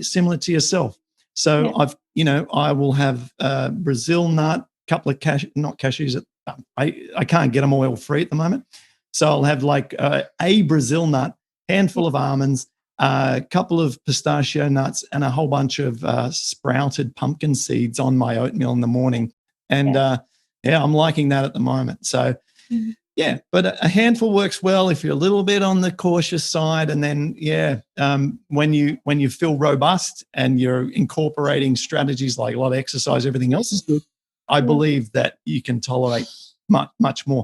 similar to yourself. So yeah. I will have Brazil nut, couple of not cashews. I can't get them oil free at the moment. So I'll have like a Brazil nut, handful of almonds, a couple of pistachio nuts, and a whole bunch of sprouted pumpkin seeds on my oatmeal in the morning. And I'm liking that at the moment. So yeah, but a handful works well if you're a little bit on the cautious side. And then, when you feel robust and you're incorporating strategies like a lot of exercise, everything else is good. I believe that you can tolerate much more.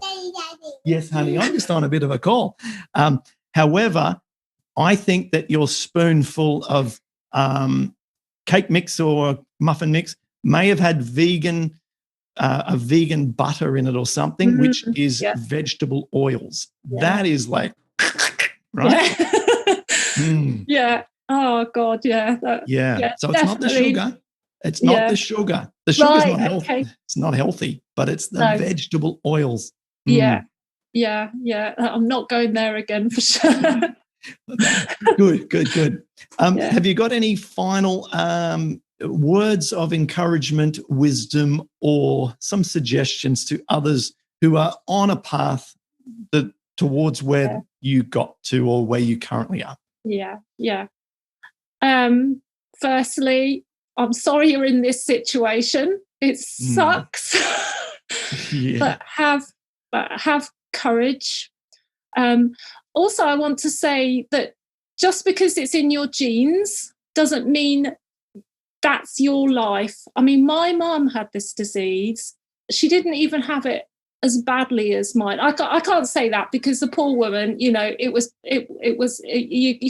Yes, honey, I'm just on a bit of a call. However, I think that your spoonful of cake mix or muffin mix may have had a vegan butter in it or something, which is vegetable oils. That is like, right? Yeah. Oh God, yeah. So it's not the sugar. It's not the sugar. The sugar's not healthy. Okay. It's not healthy, but it's the vegetable oils. Yeah. I'm not going there again for sure. Good. Have you got any final words of encouragement, wisdom, or some suggestions to others who are on a path towards where you got to or where you currently are? Yeah. Firstly, I'm sorry you're in this situation. It sucks. But have courage. Also, I want to say that just because it's in your genes doesn't mean that's your life. I mean, my mum had this disease. She didn't even have it as badly as mine. I can't say that because the poor woman, you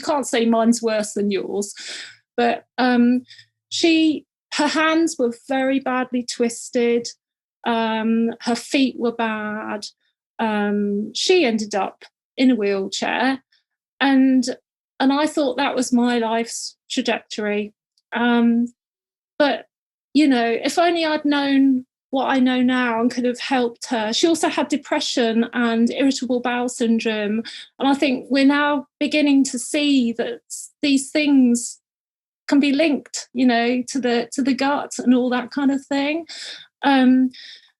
can't say mine's worse than yours. But her hands were very badly twisted. Her feet were bad. She ended up in a wheelchair, and I thought that was my life's trajectory. But if only I'd known what I know now and could have helped her. She also had depression and irritable bowel syndrome, and I think we're now beginning to see that these things can be linked, to the gut and all that kind of thing.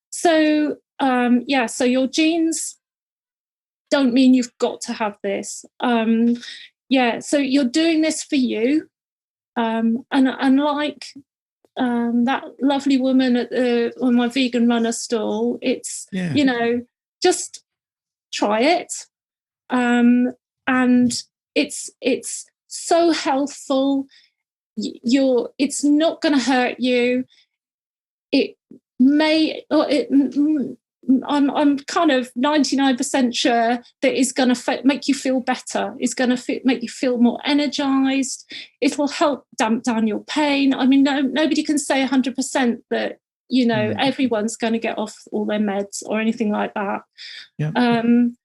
So your genes don't mean you've got to have this. So you're doing this for you. And like that lovely woman on my vegan runner stall, it's, just try it. And it's so healthful. It's not going to hurt you. It may, I'm kind of 99% sure that it's going to make you feel better. It's going to make you feel more energized. It will help damp down your pain. I mean, nobody can say 100% that, everyone's going to get off all their meds or anything like that. And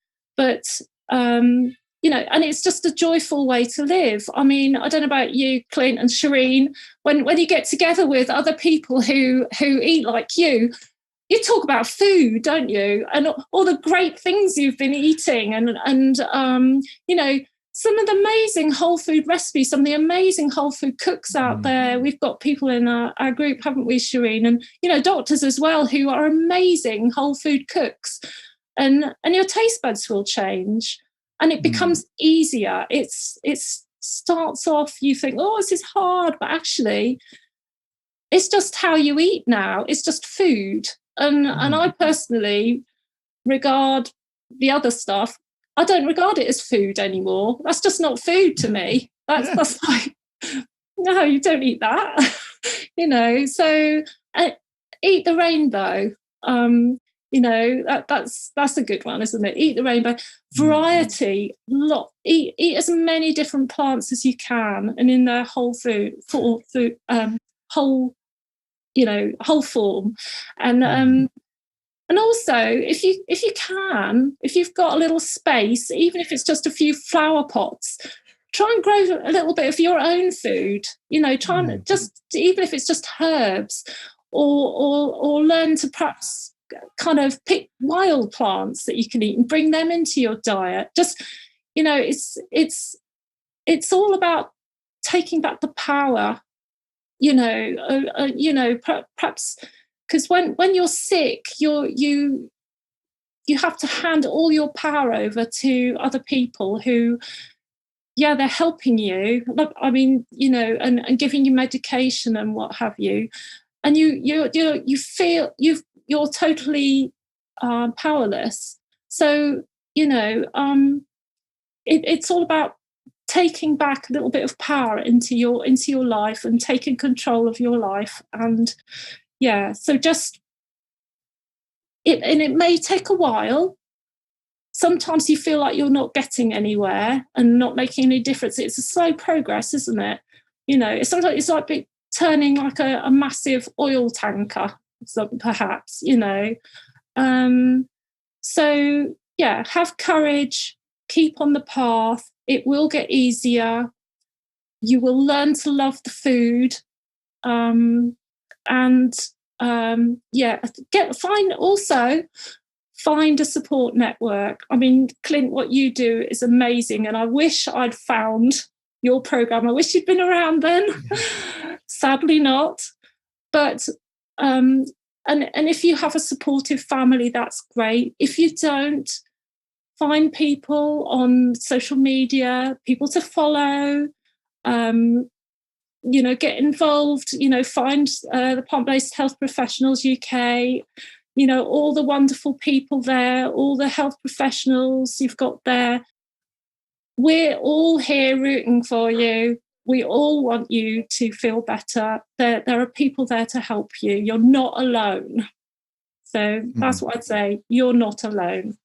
it's just a joyful way to live. I mean, I don't know about you, Clint and Shireen, when you get together with other people who eat like you talk about food, don't you? And all the great things you've been eating and some of the amazing whole food recipes, some of the amazing whole food cooks out there. We've got people in our group, haven't we, Shireen? And, doctors as well who are amazing whole food cooks. And your taste buds will change and it becomes easier. It starts off, you think, oh, this is hard, but actually it's just how you eat now. It's just food. And I personally regard the other stuff, I don't regard it as food anymore. That's just not food to me. That's like, no, you don't eat that. So eat the rainbow. That's a good one, isn't it? Eat the rainbow. Variety, eat as many different plants as you can, and in their whole whole form. And also, if you've got a little space, even if it's just a few flower pots, try and grow a little bit of your own food. Try and just, even if it's just herbs, or learn to perhaps kind of pick wild plants that you can eat and bring them into your diet. Just, it's all about taking back the power. Perhaps because when you're sick, you have to hand all your power over to other people who they're helping you. Look, I mean, and giving you medication and what have you, and you feel you're totally powerless. So it's all about taking back a little bit of power into your life and taking control of your life. And so just it may take a while. Sometimes you feel like you're not getting anywhere and not making any difference. It's a slow progress, isn't it? Sometimes it's like turning like a massive oil tanker, perhaps, So have courage, keep on the path. It will get easier. You will learn to love the food. Find a support network. I mean, Clint, what you do is amazing, and I wish I'd found your program. I wish you'd been around then. Sadly not. But and if you have a supportive family, that's great. If you don't, find people on social media, people to follow. Get involved. Find the Plant-Based Health Professionals UK. All the wonderful people there, all the health professionals you've got there. We're all here rooting for you. We all want you to feel better. There are people there to help you. You're not alone. So that's what I'd say. You're not alone.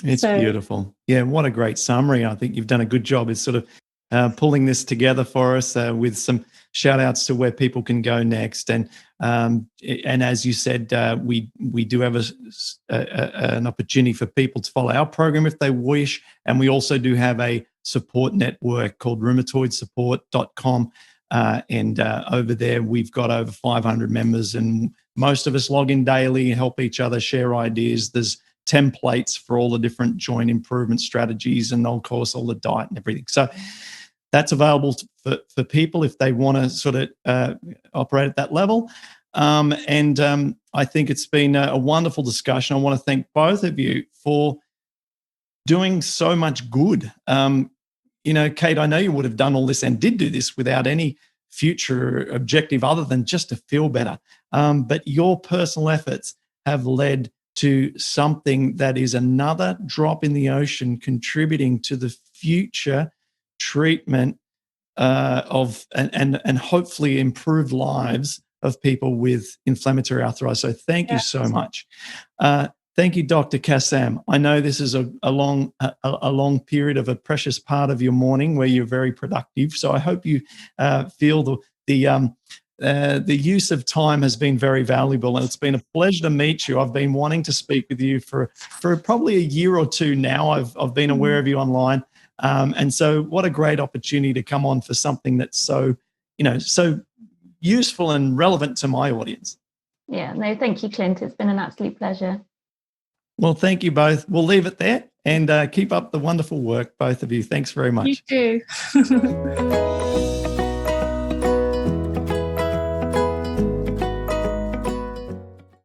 It's beautiful. Yeah, what a great summary. I think you've done a good job. It's sort of pulling this together for us with some shout outs to where people can go next. And as you said, we do have an opportunity for people to follow our program if they wish. And we also do have a support network called rheumatoidsupport.com. And over there, we've got over 500 members, and most of us log in daily, help each other, share ideas. There's templates for all the different joint improvement strategies and, of course, all the diet and everything. So that's available for people if they want to sort of operate at that level. I think it's been a wonderful discussion. I want to thank both of you for doing so much good. Kate, I know you would have done all this and did do this without any future objective other than just to feel better. But your personal efforts have led to something that is another drop in the ocean, contributing to the future treatment of and hopefully improved lives of people with inflammatory arthritis. So thank you so much. Thank you, Dr. Kassam. I know this is a long period of a precious part of your morning where you're very productive. So I hope you feel the use of time has been very valuable, and it's been a pleasure to meet you. I've been wanting to speak with you for probably a year or two now. I've been aware of you online, and so what a great opportunity to come on for something that's so useful and relevant to my audience. Yeah, no, thank you, Clint. It's been an absolute pleasure. Well, thank you both. We'll leave it there, and keep up the wonderful work, both of you. Thanks very much. You too.